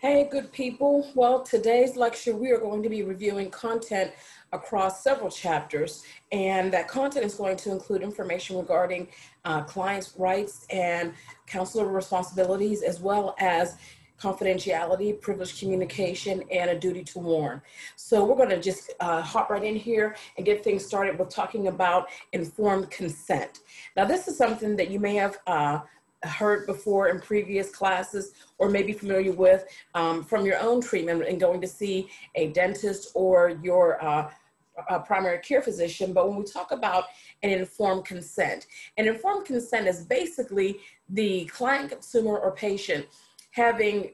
Hey, good people. Well, today's lecture, we are going to be reviewing content across several chapters, and that content is going to include information regarding clients' rights and counselor responsibilities, as well as confidentiality, privileged communication, and a duty to warn. So we're going to just hop right in here and get things started with talking about informed consent. Now, this is something that you may have heard before in previous classes or maybe familiar with from your own treatment and going to see a dentist or your primary care physician. But when we talk about an informed consent is basically the client, consumer, or patient having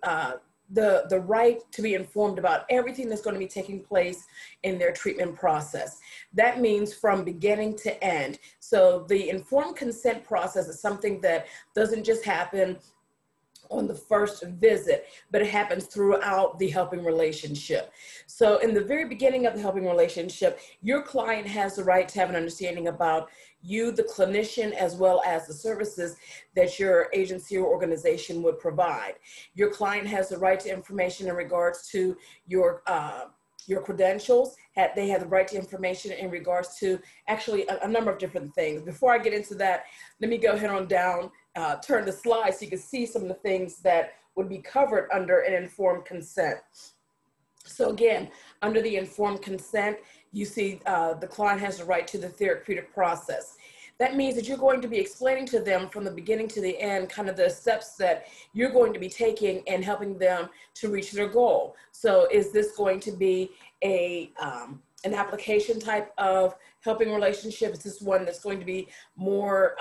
the right to be informed about everything that's going to be taking place in their treatment process. That means from beginning to end. So the informed consent process is something that doesn't just happen on the first visit, but it happens throughout the helping relationship. So in the very beginning of the helping relationship, your client has the right to have an understanding about you, the clinician, as well as the services that your agency or organization would provide. Your client has the right to information in regards to your credentials. They have the right to information in regards to actually a number of different things. Before I get into that, let me go ahead on down, turn the slide so you can see some of the things that would be covered under an informed consent. So again, under the informed consent, you see the client has the right to the therapeutic process. That means that you're going to be explaining to them from the beginning to the end kind of the steps that you're going to be taking and helping them to reach their goal. So is this going to be an application type of helping relationship? Is this one that's going to be more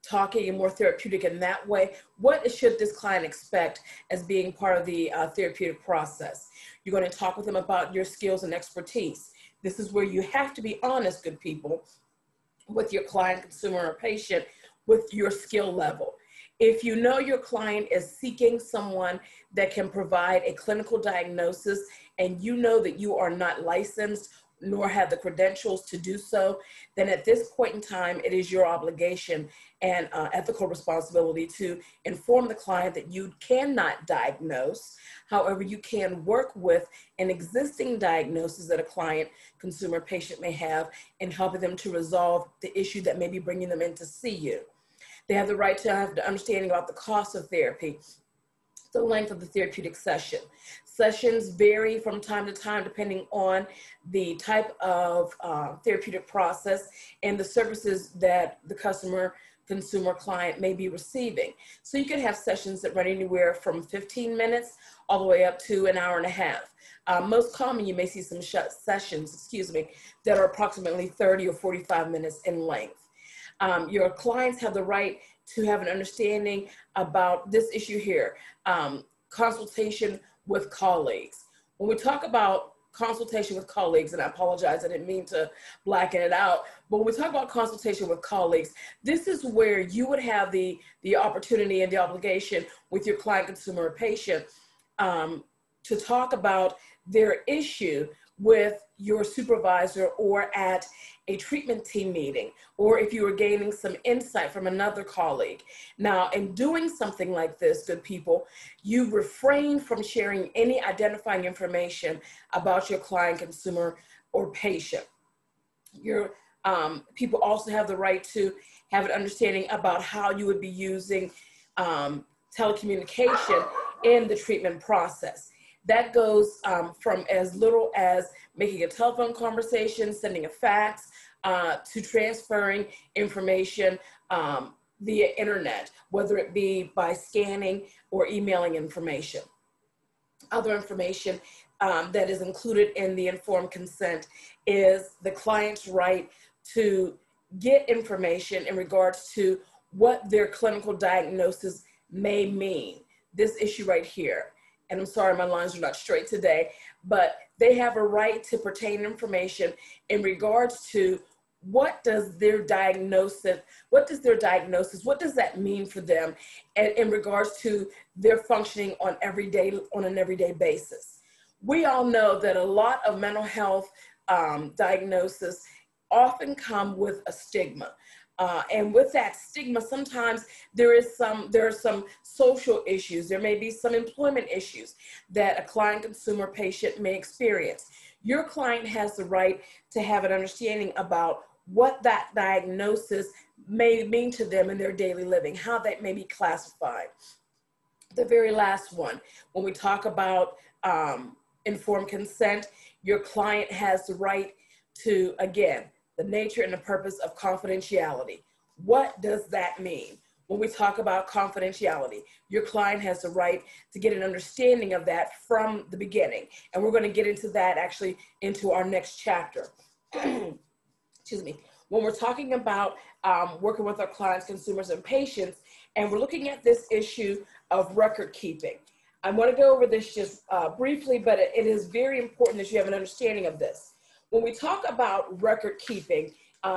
talking and more therapeutic in that way? What should this client expect as being part of the therapeutic process? You're going to talk with them about your skills and expertise. This is where you have to be honest, good people, with your client, consumer, or patient with your skill level. If you know your client is seeking someone that can provide a clinical diagnosis and you know that you are not licensed nor have the credentials to do so, then at this point in time, it is your obligation and ethical responsibility to inform the client that you cannot diagnose. However, you can work with an existing diagnosis that a client, consumer, patient may have and helping them to resolve the issue that may be bringing them in to see you. They have the right to have the understanding about the cost of therapy, the length of the therapeutic session. Sessions vary from time to time depending on the type of therapeutic process and the services that the customer, consumer, client may be receiving. So you can have sessions that run anywhere from 15 minutes all the way up to an hour and a half. Most common, you may see some sessions, that are approximately 30 or 45 minutes in length. Your clients have the right to have an understanding about this issue here, consultation with colleagues. When we talk about consultation with colleagues, and I apologize, I didn't mean to blacken it out, but when we talk about consultation with colleagues, this is where you would have the opportunity and the obligation with your client, consumer, or patient to talk about their issue with your supervisor or at a treatment team meeting, or if you were gaining some insight from another colleague. Now, in doing something like this, good people, you refrain from sharing any identifying information about your client, consumer, or patient. Your people also have the right to have an understanding about how you would be using telecommunication in the treatment process. That goes from as little as making a telephone conversation, sending a fax, to transferring information via internet, whether it be by scanning or emailing information. Other information that is included in the informed consent is the client's right to get information in regards to what their clinical diagnosis may mean. This issue right here. And I'm sorry, my lines are not straight today, but they have a right to pertain information in regards to what does their diagnosis, what does that mean for them in regards to their functioning on an everyday basis. We all know that a lot of mental health diagnoses often come with a stigma. And with that stigma, sometimes there are some social issues. There may be some employment issues that a client, consumer, patient may experience. Your client has the right to have an understanding about what that diagnosis may mean to them in their daily living, how that may be classified. The very last one, when we talk about informed consent, your client has the right to, again, the nature and the purpose of confidentiality. What does that mean? When we talk about confidentiality, your client has the right to get an understanding of that from the beginning. And we're going to get into that actually into our next chapter. Excuse me. When we're talking about working with our clients, consumers, and patients, and we're looking at this issue of record keeping. I want to go over this just briefly, but it is very important that you have an understanding of this. When we talk about record keeping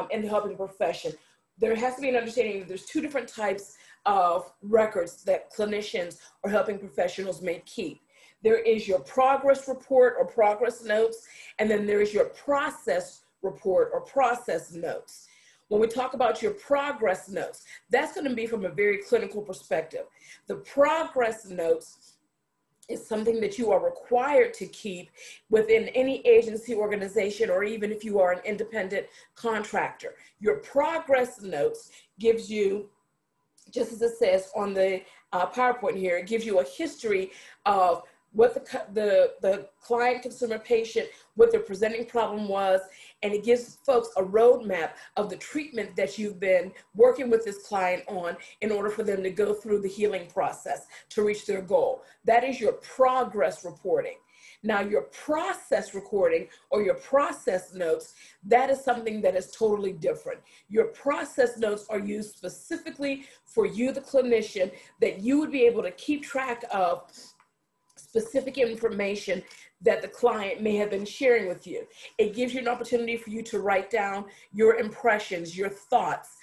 in the helping profession, there has to be an understanding that there's two different types of records that clinicians or helping professionals may keep. There is your progress report or progress notes, and then there is your process report or process notes. When we talk about your progress notes, that's going to be from a very clinical perspective. The progress notes is something that you are required to keep within any agency, organization, or even if you are an independent contractor. Your progress notes gives you, just as it says on the PowerPoint here, it gives you a history of what the client, consumer, patient, what their presenting problem was, and it gives folks a roadmap of the treatment that you've been working with this client on in order for them to go through the healing process to reach their goal. That is your progress reporting. Now, your process recording or your process notes, that is something that is totally different. Your process notes are used specifically for you, the clinician, that you would be able to keep track of specific information that the client may have been sharing with you. It gives you an opportunity for you to write down your impressions, your thoughts,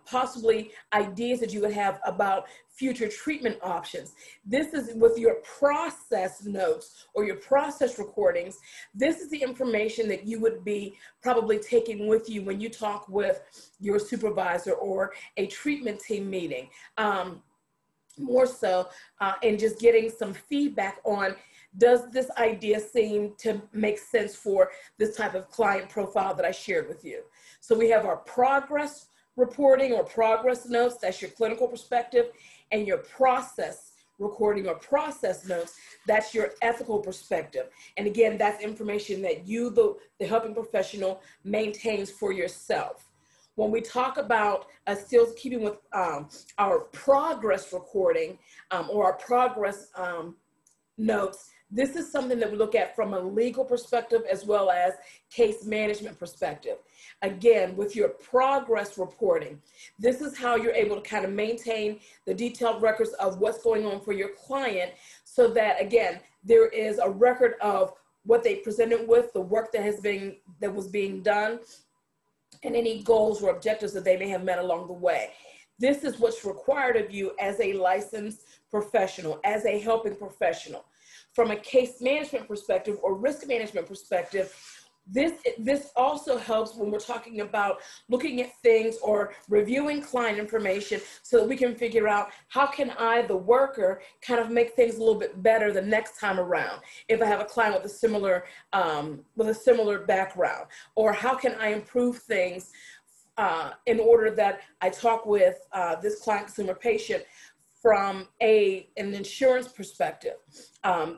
possibly ideas that you would have about future treatment options. This is with your process notes or your process recordings. This is the information that you would be probably taking with you when you talk with your supervisor or a treatment team meeting. More so in just getting some feedback on, does this idea seem to make sense for this type of client profile that I shared with you? So we have our progress reporting or progress notes, that's your clinical perspective, and your process recording or process notes, that's your ethical perspective. And again, that's information that you, the helping professional, maintains for yourself. When we talk about still keeping with our progress recording or our progress notes, this is something that we look at from a legal perspective as well as case management perspective. Again, with your progress reporting, this is how you're able to kind of maintain the detailed records of what's going on for your client so that, again, there is a record of what they presented with, the work that was being done, and any goals or objectives that they may have met along the way. This is what's required of you as a licensed professional, as a helping professional. From a case management perspective or risk management perspective, this also helps when we're talking about looking at things or reviewing client information so that we can figure out how can I, the worker, kind of make things a little bit better the next time around if I have a client with a similar background, or how can I improve things in order that I talk with this client, consumer, patient from an insurance perspective,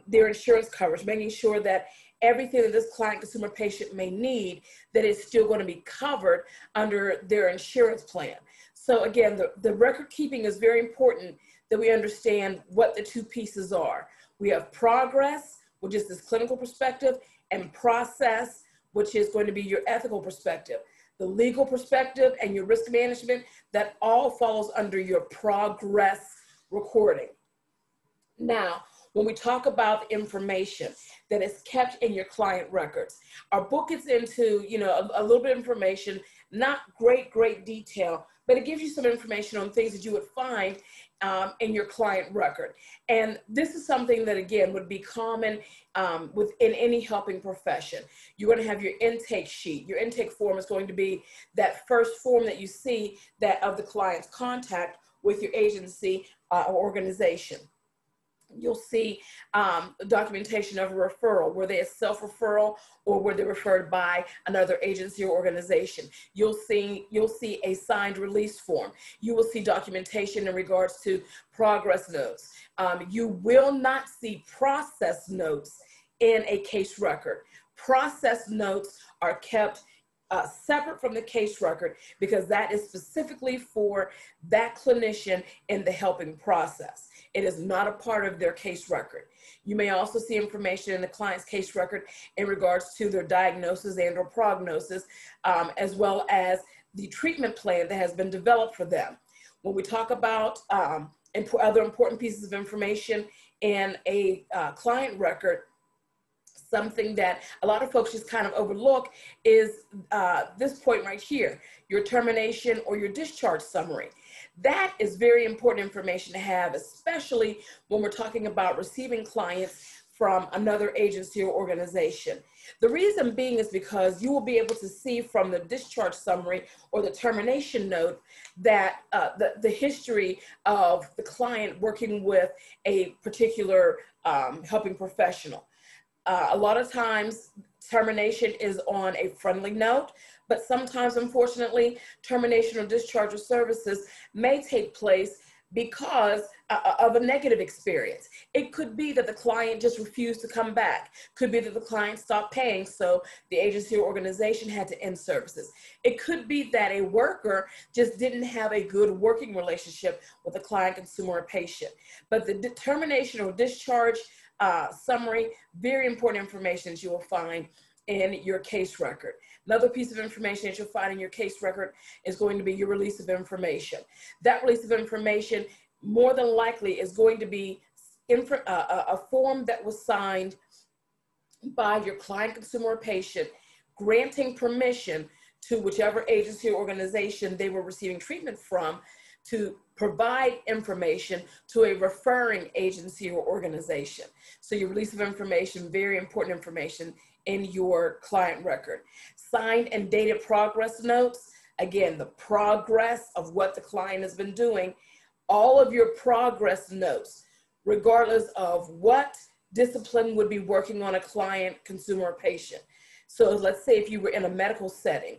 their insurance coverage, making sure that everything that this client, consumer, patient may need, that is still going to be covered under their insurance plan. So again, the record keeping is very important that we understand what the two pieces are. We have progress, which is this clinical perspective, and process, which is going to be your ethical perspective. The legal perspective and your risk management, that all falls under your progress recording. Now, when we talk about the information that is kept in your client records, our book gets into, a little bit of information, not great detail, but it gives you some information on things that you would find in your client record. And this is something that, again, would be common within any helping profession. You're going to have your intake sheet. Your intake form is going to be that first form that you see that of the client's contact with your agency or organization. You'll see documentation of a referral. Were they a self-referral or were they referred by another agency or organization? You'll see a signed release form. You will see documentation in regards to progress notes. You will not see process notes in a case record. Process notes are kept separate from the case record because that is specifically for that clinician in the helping process. It is not a part of their case record. You may also see information in the client's case record in regards to their diagnosis and or prognosis, as well as the treatment plan that has been developed for them. When we talk about other important pieces of information in a client record, something that a lot of folks just kind of overlook is this point right here, your termination or your discharge summary. That is very important information to have, especially when we're talking about receiving clients from another agency or organization. The reason being is because you will be able to see from the discharge summary or the termination note that the history of the client working with a particular helping professional. A lot of times termination is on a friendly note, but sometimes, unfortunately, termination or discharge of services may take place because of a negative experience. It could be that the client just refused to come back. Could be that the client stopped paying, so the agency or organization had to end services. It could be that a worker just didn't have a good working relationship with the client, consumer, or patient. But the termination or discharge summary, very important information that you will find in your case record. Another piece of information that you'll find in your case record is going to be your release of information. That release of information more than likely is going to be a form that was signed by your client, consumer, or patient, granting permission to whichever agency or organization they were receiving treatment from to provide information to a referring agency or organization. So your release of information, very important information in your client record. Signed and dated progress notes, again, the progress of what the client has been doing, all of your progress notes, regardless of what discipline would be working on a client, consumer, or patient. So let's say if you were in a medical setting,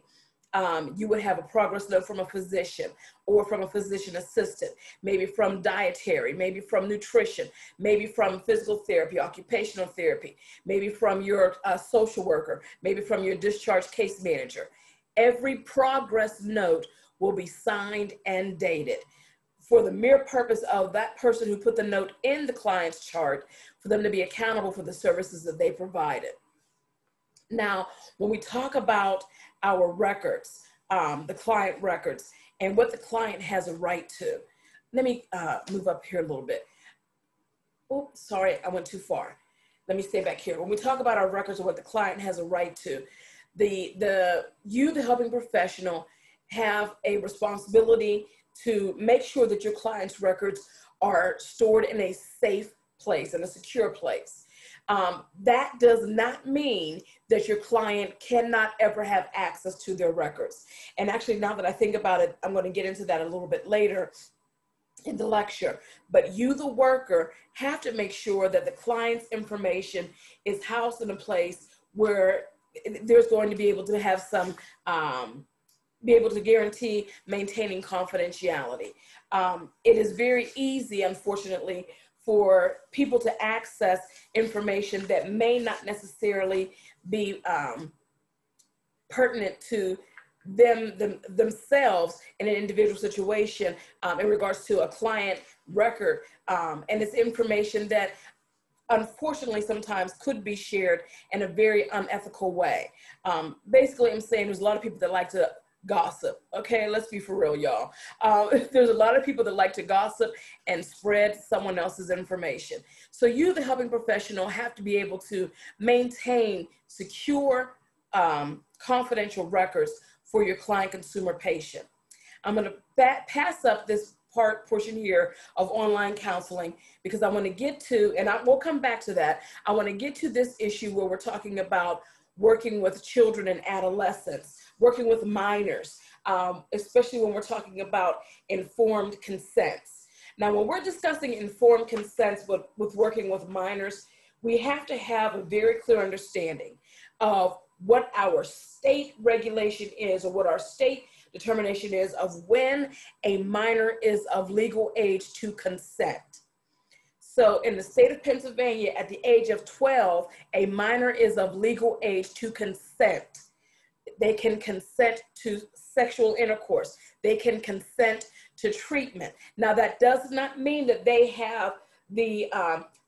you would have a progress note from a physician or from a physician assistant, maybe from dietary, maybe from nutrition, maybe from physical therapy, occupational therapy, maybe from your social worker, maybe from your discharge case manager. Every progress note will be signed and dated for the mere purpose of that person who put the note in the client's chart, for them to be accountable for the services that they provided. Now, when we talk about our records, the client records, and what the client has a right to. Let me move up here a little bit. Oops, sorry, I went too far. Let me stay back here. When we talk about our records and what the client has a right to, you, the helping professional, have a responsibility to make sure that your client's records are stored in a safe place, in a secure place. That does not mean that your client cannot ever have access to their records. And actually, now that I think about it, I'm going to get into that a little bit later in the lecture. But you, the worker, have to make sure that the client's information is housed in a place where there's going to be able to have some, be able to guarantee maintaining confidentiality. It is very easy, unfortunately, for people to access information that may not necessarily be pertinent to themselves in an individual situation in regards to a client record. And it's information that unfortunately sometimes could be shared in a very unethical way. Basically, I'm saying there's a lot of people that like to gossip. Okay, let's be for real, y'all. There's a lot of people that like to gossip and spread someone else's information. So you, the helping professional, have to be able to maintain secure, confidential records for your client, consumer, patient. I'm going to pass up this portion here of online counseling, because I want to get to, and we'll come back to that. I want to get to this issue where we're talking about working with children and adolescents, working with minors, especially when we're talking about informed consents. Now, when we're discussing informed consents with working with minors, we have to have a very clear understanding of what our state regulation is, or what our state determination is of when a minor is of legal age to consent. So in the state of Pennsylvania, at the age of 12, a minor is of legal age to consent. They can consent to sexual intercourse. They can consent to treatment. Now, that does not mean that they have the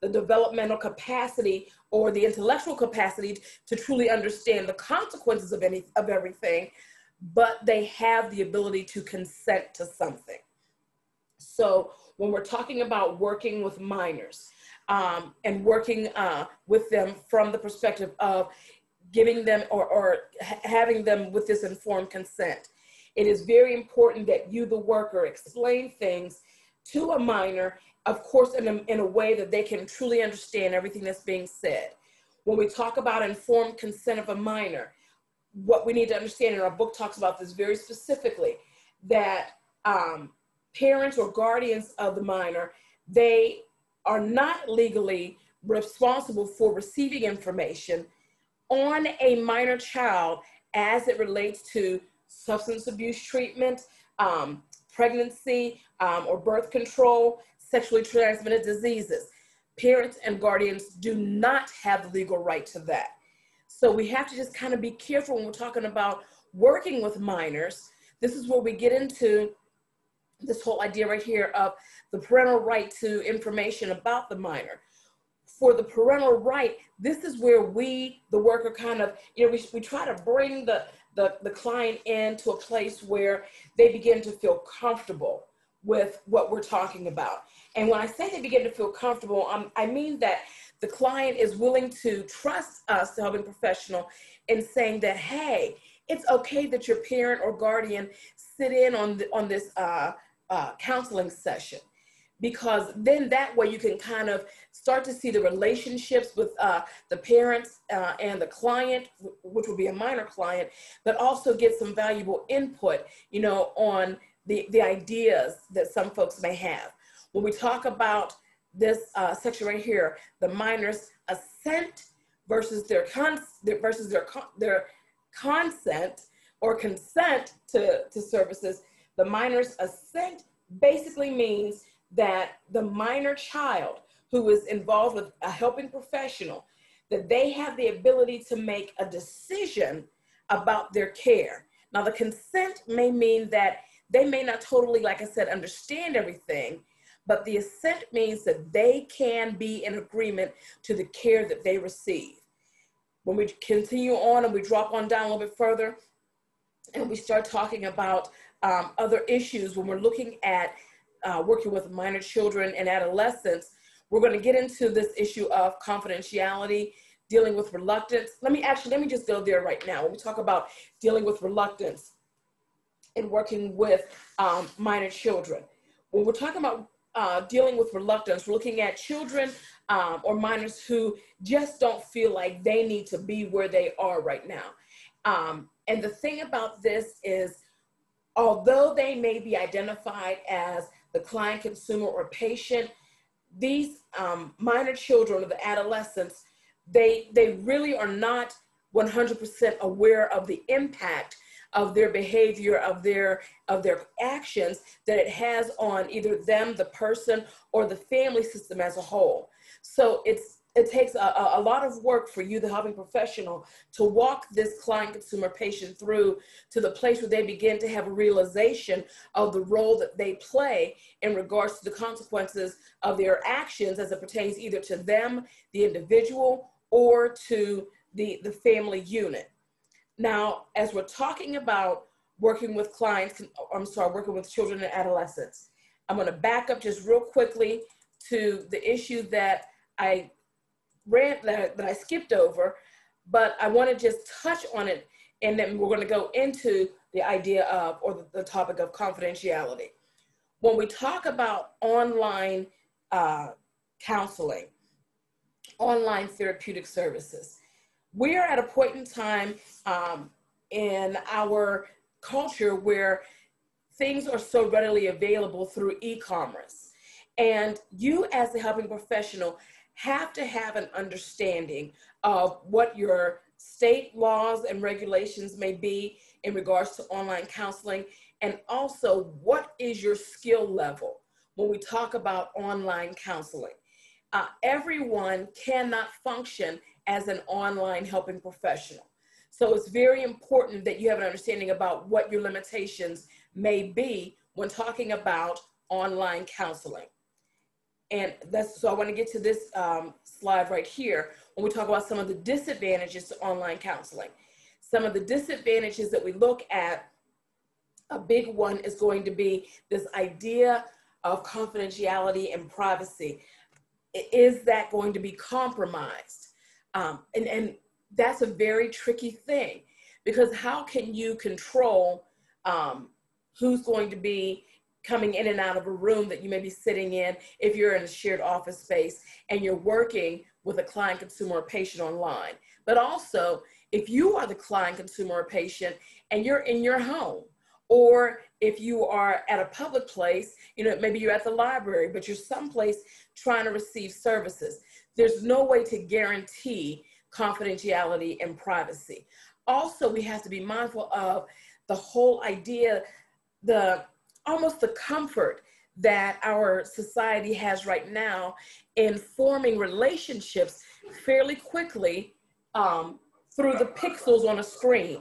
developmental capacity or the intellectual capacity to truly understand the consequences of everything, but they have the ability to consent to something. So when we're talking about working with minors and working with them from the perspective of giving them or having them with this informed consent, it is very important that you, the worker, explain things to a minor, of course, in a way that they can truly understand everything that's being said. When we talk about informed consent of a minor, what we need to understand, and our book talks about this very specifically, that parents or guardians of the minor, they are not legally responsible for receiving information on a minor child as it relates to substance abuse treatment, pregnancy or birth control, sexually transmitted diseases. Parents and guardians do not have the legal right to that. So we have to just kind of be careful when we're talking about working with minors. This is where we get into this whole idea right here of the parental right to information about the minor. For the parental right, this is where we, the worker, kind of, we try to bring the client into a place where they begin to feel comfortable with what we're talking about. And when I say they begin to feel comfortable, I mean that the client is willing to trust us, the helping professional, in saying that, hey, it's okay that your parent or guardian sit in on this counseling session, because then that way you can kind of start to see the relationships with the parents and the client, which will be a minor client, but also get some valuable input, on the ideas that some folks may have. When we talk about this section right here, the minor's assent versus their consent or consent to services, the minor's assent basically means that the minor child who is involved with a helping professional, that they have the ability to make a decision about their care. Now, the consent may mean that they may not totally, like I said, understand everything, but the assent means that they can be in agreement to the care that they receive. When we continue on and we drop on down a little bit further and we start talking about other issues, when we're looking at working with minor children and adolescents, we're going to get into this issue of confidentiality, dealing with reluctance. Let me just go there right now. When we talk about dealing with reluctance and working with minor children, when we're talking about dealing with reluctance, we're looking at children or minors who just don't feel like they need to be where they are right now. And the thing about this is, although they may be identified as the client, consumer, or patient, these minor children or the adolescents, they really are not 100% aware of the impact of their behavior, of their actions that it has on either them, the person, or the family system as a whole. So it takes a lot of work for you, the helping professional, to walk this client, consumer, patient through to the place where they begin to have a realization of the role that they play in regards to the consequences of their actions as it pertains either to them, the individual, or to the family unit. Now, as we're talking about working with working with children and adolescents, I'm going to back up just real quickly to the issue that I skipped over, but I want to just touch on it, and then we're going to go into the idea of, or the topic of confidentiality. When we talk about online counseling, online therapeutic services, we are at a point in time in our culture where things are so readily available through e-commerce. And you as a helping professional have to have an understanding of what your state laws and regulations may be in regards to online counseling, and also what is your skill level when we talk about online counseling. Everyone cannot function as an online helping professional. So it's very important that you have an understanding about what your limitations may be when talking about online counseling. And so I want to get to this slide right here when we talk about some of the disadvantages to online counseling. Some of the disadvantages that we look at, a big one is going to be this idea of confidentiality and privacy. Is that going to be compromised? And that's a very tricky thing, because how can you control who's going to be coming in and out of a room that you may be sitting in if you're in a shared office space and you're working with a client, consumer, or patient online? But also, if you are the client, consumer, or patient and you're in your home, or if you are at a public place, maybe you're at the library, but you're someplace trying to receive services, there's no way to guarantee confidentiality and privacy. Also, we have to be mindful of the whole idea, almost the comfort that our society has right now in forming relationships fairly quickly through the pixels on a screen.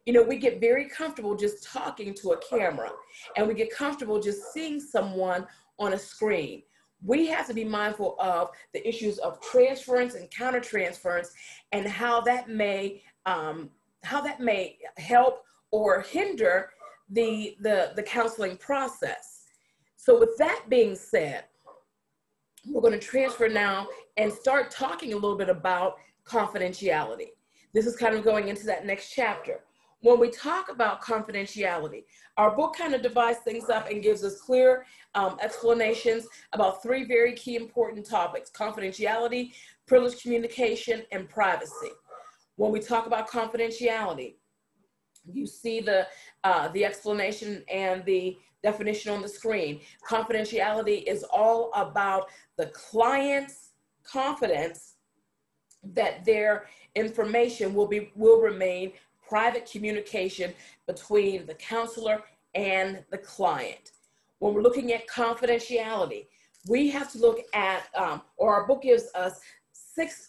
We get very comfortable just talking to a camera, and we get comfortable just seeing someone on a screen. We have to be mindful of the issues of transference and countertransference, and how that may help or hinder the counseling process. So with that being said, we're going to transfer now and start talking a little bit about confidentiality. This is kind of going into that next chapter. When we talk about confidentiality, our book kind of divides things up and gives us clear explanations about three very key important topics: confidentiality, privileged communication, and privacy. When we talk about confidentiality, you see the explanation and the definition on the screen. Confidentiality is all about the client's confidence that their information will remain private communication between the counselor and the client. When we're looking at confidentiality, we have to look at, or our book gives us 6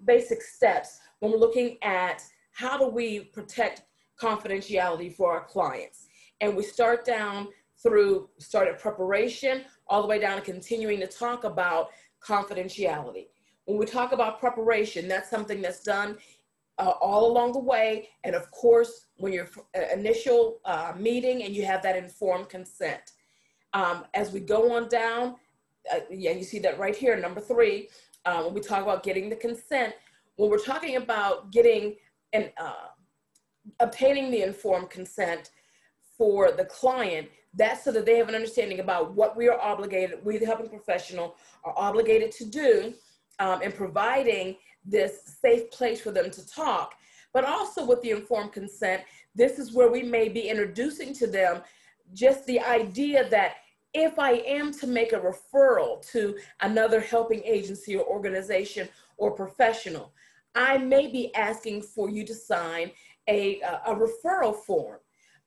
basic steps when we're looking at how do we protect confidentiality for our clients. And we start at preparation all the way down to continuing to talk about confidentiality. When we talk about preparation, that's something that's done all along the way. And of course, when your initial meeting and you have that informed consent. As we go on down, you see that right here, number 3, when we talk about getting the consent, when we're talking about getting and obtaining the informed consent for the client, that's so that they have an understanding about what we the helping professional are obligated to do in providing this safe place for them to talk. But also with the informed consent, this is where we may be introducing to them just the idea that if I am to make a referral to another helping agency or organization or professional, I may be asking for you to sign a referral form.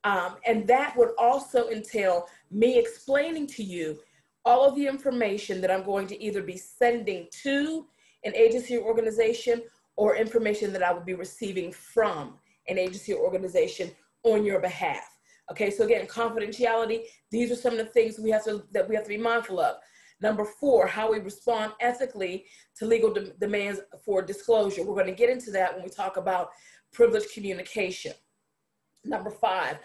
And that would also entail me explaining to you all of the information that I'm going to either be sending to an agency or organization, or information that I would be receiving from an agency or organization on your behalf. Okay, so again, confidentiality, these are some of the things that we have to be mindful of. Number 4, how we respond ethically to legal demands for disclosure. We're going to get into that when we talk about privileged communication. Number 5,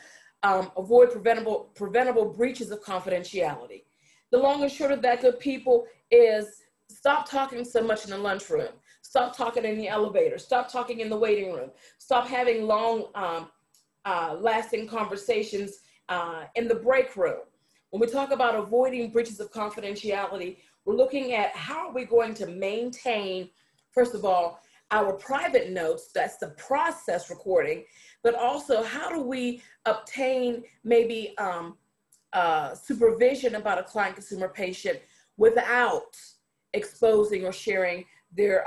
avoid preventable breaches of confidentiality. The long and short of that, good people, is stop talking so much in the lunchroom. Stop talking in the elevator. Stop talking in the waiting room. Stop having long, lasting conversations in the break room. When we talk about avoiding breaches of confidentiality, we're looking at how are we going to maintain, first of all, our private notes, that's the process recording, but also how do we obtain maybe supervision about a client, consumer, patient without exposing or sharing their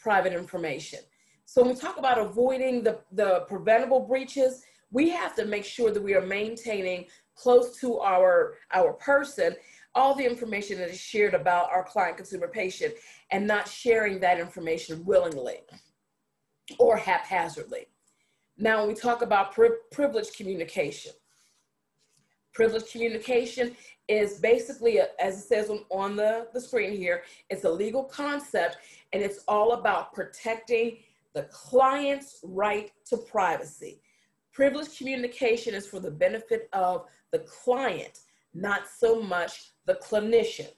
private information. So when we talk about avoiding the preventable breaches, we have to make sure that we are maintaining close to our person all the information that is shared about our client, consumer, patient, and not sharing that information willingly or haphazardly. Now, when we talk about privileged communication, privileged communication is basically, as it says on the screen here, it's a legal concept, and it's all about protecting the client's right to privacy. Privileged communication is for the benefit of the client, not so much the clinician.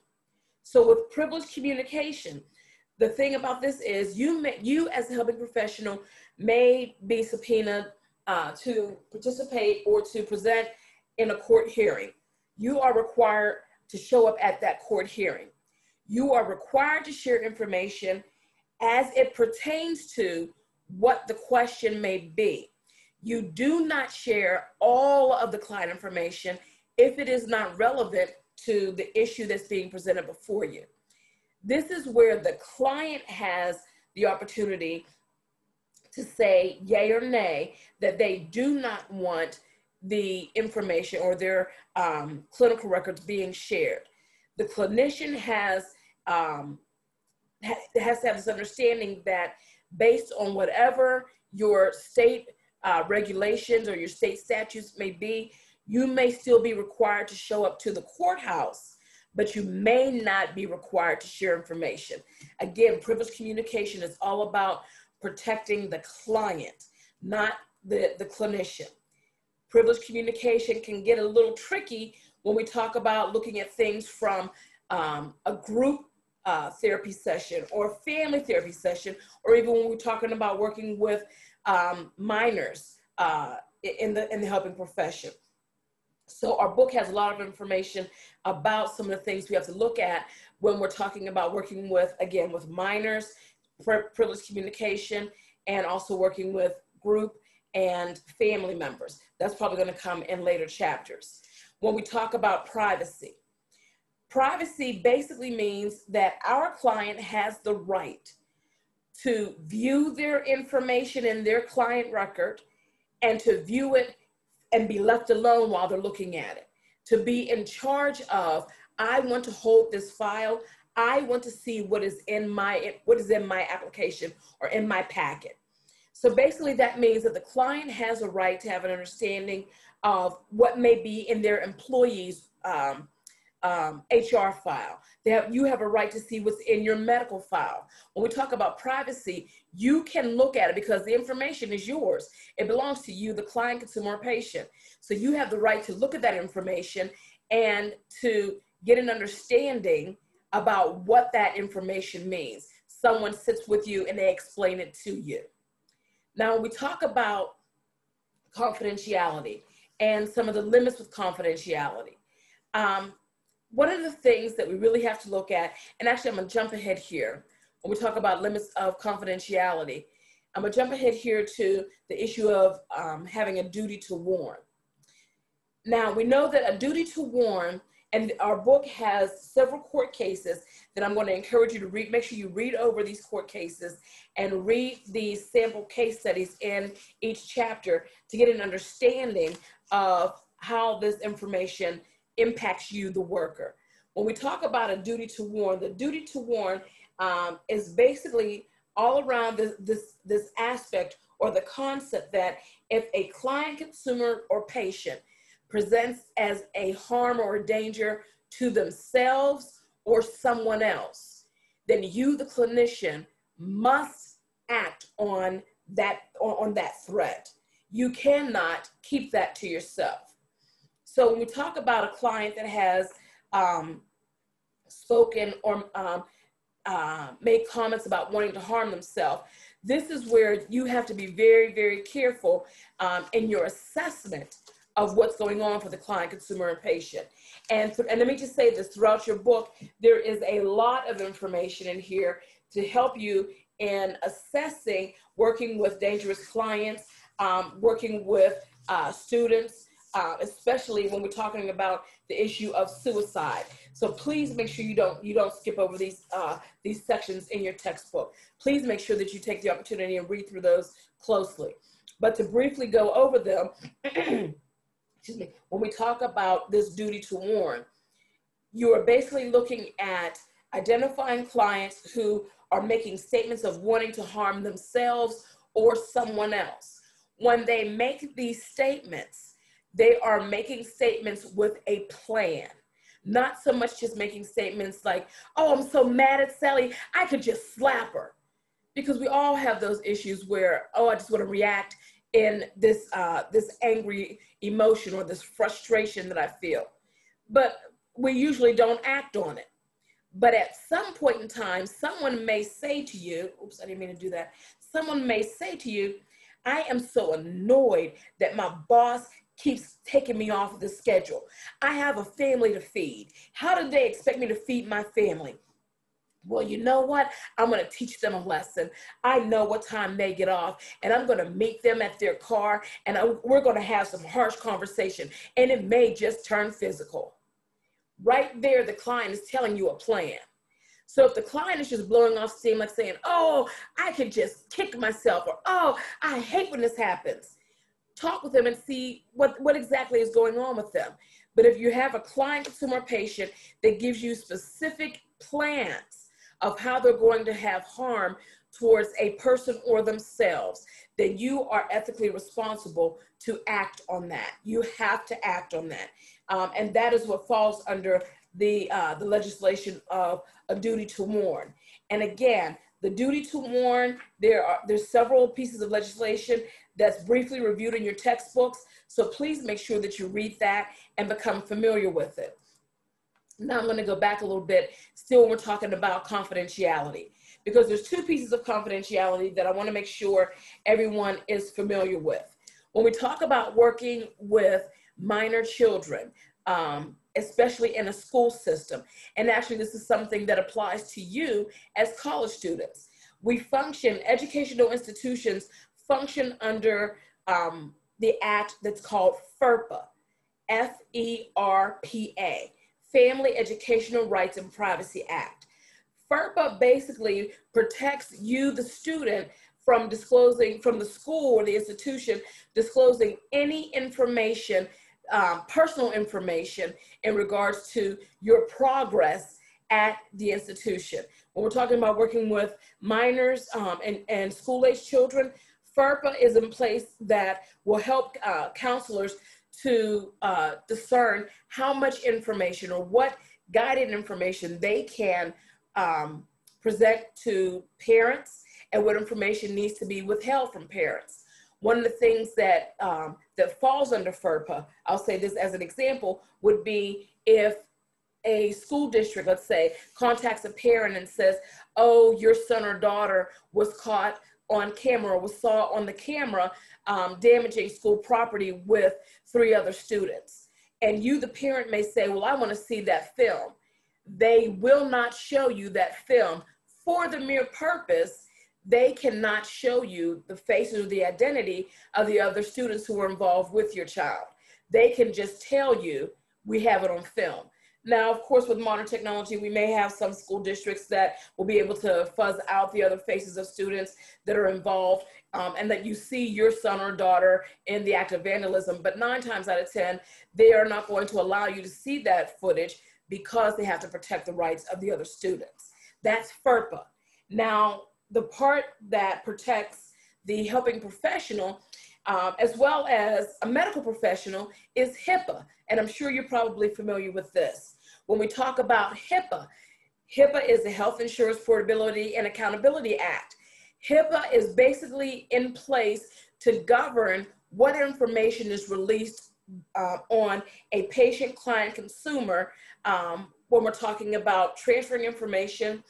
So with privileged communication, the thing about this is you as a helping professional may be subpoenaed to participate or to present in a court hearing. You are required to show up at that court hearing. You are required to share information as it pertains to what the question may be. You do not share all of the client information if it is not relevant to the issue that's being presented before you. This is where the client has the opportunity to say yay or nay that they do not want the information or their clinical records being shared. The clinician has to have this understanding that based on whatever your state regulations or your state statutes may be, you may still be required to show up to the courthouse, but you may not be required to share information. Again, privileged communication is all about protecting the client, not the clinician. Privileged communication can get a little tricky when we talk about looking at things from a group therapy session or family therapy session, or even when we're talking about working with minors in the helping profession. So our book has a lot of information about some of the things we have to look at when we're talking about working with, again, with minors, privileged communication, and also working with group and family members. That's probably going to come in later chapters. When we talk about privacy, privacy basically means that our client has the right to view their information in their client record and to view it and be left alone while they're looking at it. To be in charge of, I want to hold this file. I want to see what is in my application or in my packet. So basically that means that the client has a right to have an understanding of what may be in their employee's HR file. You have a right to see what's in your medical file. When we talk about privacy, you can look at it because the information is yours. It belongs to you, the client, consumer, or patient. So you have the right to look at that information and to get an understanding about what that information means. Someone sits with you and they explain it to you. Now, when we talk about confidentiality and some of the limits with confidentiality, one of the things that we really have to look at, and actually I'm going to jump ahead here when we talk about limits of confidentiality, I'm going to jump ahead here to the issue of having a duty to warn. Now, we know that a duty to warn, and our book has several court cases that I'm going to encourage you to read. Make sure you read over these court cases and read these sample case studies in each chapter to get an understanding of how this information impacts you, the worker. When we talk about a duty to warn, the duty to warn is basically all around this aspect or the concept that if a client, consumer, or patient presents as a harm or a danger to themselves or someone else, then you, the clinician, must act on that threat. You cannot keep that to yourself. So when we talk about a client that has spoken or made comments about wanting to harm themselves, this is where you have to be very, very careful in your assessment of what's going on for the client, consumer, and patient. And let me just say this, throughout your book, there is a lot of information in here to help you in assessing working with dangerous clients, working with students, especially when we're talking about the issue of suicide. So please make sure you don't skip over these sections in your textbook. Please make sure that you take the opportunity and read through those closely. But to briefly go over them, excuse me, when we talk about this duty to warn, you are basically looking at identifying clients who are making statements of wanting to harm themselves or someone else. When they make these statements, they are making statements with a plan. Not so much just making statements like, oh, I'm so mad at Sally, I could just slap her. Because we all have those issues where, oh, I just want to react in this angry emotion or this frustration that I feel. But we usually don't act on it. But at some point in time, someone may say to you, oops, I didn't mean to do that. Someone may say to you, I am so annoyed that my boss keeps taking me off the schedule. I have a family to feed. How do they expect me to feed my family? Well, you know what? I'm going to teach them a lesson. I know what time they get off, and I'm going to meet them at their car, and we're going to have some harsh conversation, and it may just turn physical. Right there, the client is telling you a plan. So if the client is just blowing off steam, like saying, oh, I could just kick myself, or oh, I hate when this happens, talk with them and see what exactly is going on with them. But if you have a client, consumer, patient that gives you specific plans of how they're going to have harm towards a person or themselves, then you are ethically responsible to act on that. You have to act on that. And that is what falls under the legislation of a duty to warn. And again, the duty to warn, there's several pieces of legislation that's briefly reviewed in your textbooks. So please make sure that you read that and become familiar with it. Now I'm going to go back a little bit. Still, we're talking about confidentiality, because there's two pieces of confidentiality that I want to make sure everyone is familiar with. When we talk about working with minor children, especially in a school system, and actually this is something that applies to you as college students, we function, educational institutions function under the act that's called FERPA, F-E-R-P-A. Family Educational Rights and Privacy Act. FERPA basically protects you, the student, from disclosing, from the school or the institution, disclosing any information, personal information in regards to your progress at the institution. When we're talking about working with minors and school-age children, FERPA is in place that will help counselors to discern how much information or what guided information they can present to parents and what information needs to be withheld from parents. One of the things that, that falls under FERPA, I'll say this as an example, would be if a school district, let's say, contacts a parent and says, oh, your son or daughter was caught on camera or was saw on the camera damaging school property with 3 other students. And you, the parent, may say, well, I want to see that film. They will not show you that film for the mere purpose they cannot show you the faces or the identity of the other students who were involved with your child. They can just tell you, we have it on film. Now, of course, with modern technology, we may have some school districts that will be able to fuzz out the other faces of students that are involved and that you see your son or daughter in the act of vandalism. But 9 times out of 10, they are not going to allow you to see that footage because they have to protect the rights of the other students. That's FERPA. Now, the part that protects the helping professional as well as a medical professional is HIPAA. And I'm sure you're probably familiar with this. When we talk about HIPAA, HIPAA is the Health Insurance Portability and Accountability Act. HIPAA is basically in place to govern what information is released on a patient, client, consumer when we're talking about transferring information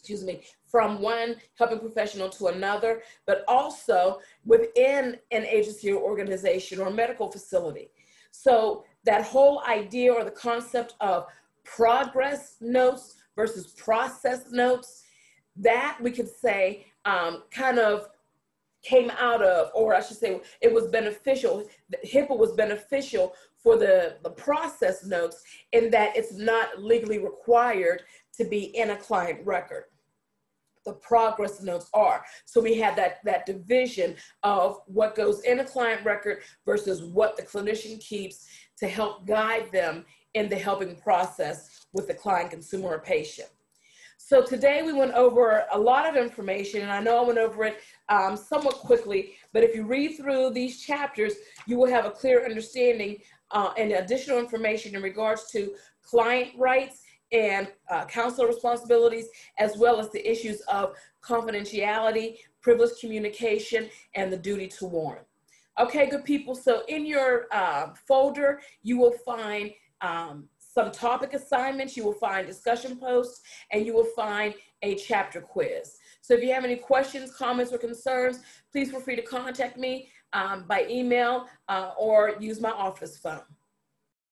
excuse me, from one helping professional to another, but also within an agency or organization or medical facility. So that whole idea or the concept of progress notes versus process notes, that we could say kind of came out of, or I should say it was beneficial, HIPAA was beneficial for the process notes in that it's not legally required to be in a client record. The progress notes are. So we have that division of what goes in a client record versus what the clinician keeps to help guide them in the helping process with the client, consumer, or patient. So today we went over a lot of information, and I know I went over it somewhat quickly, but if you read through these chapters, you will have a clear understanding and additional information in regards to client rights and counselor responsibilities, as well as the issues of confidentiality, privileged communication, and the duty to warn. Okay, good people, so in your folder, you will find some topic assignments, you will find discussion posts, and you will find a chapter quiz. So if you have any questions, comments, or concerns, please feel free to contact me by email or use my office phone.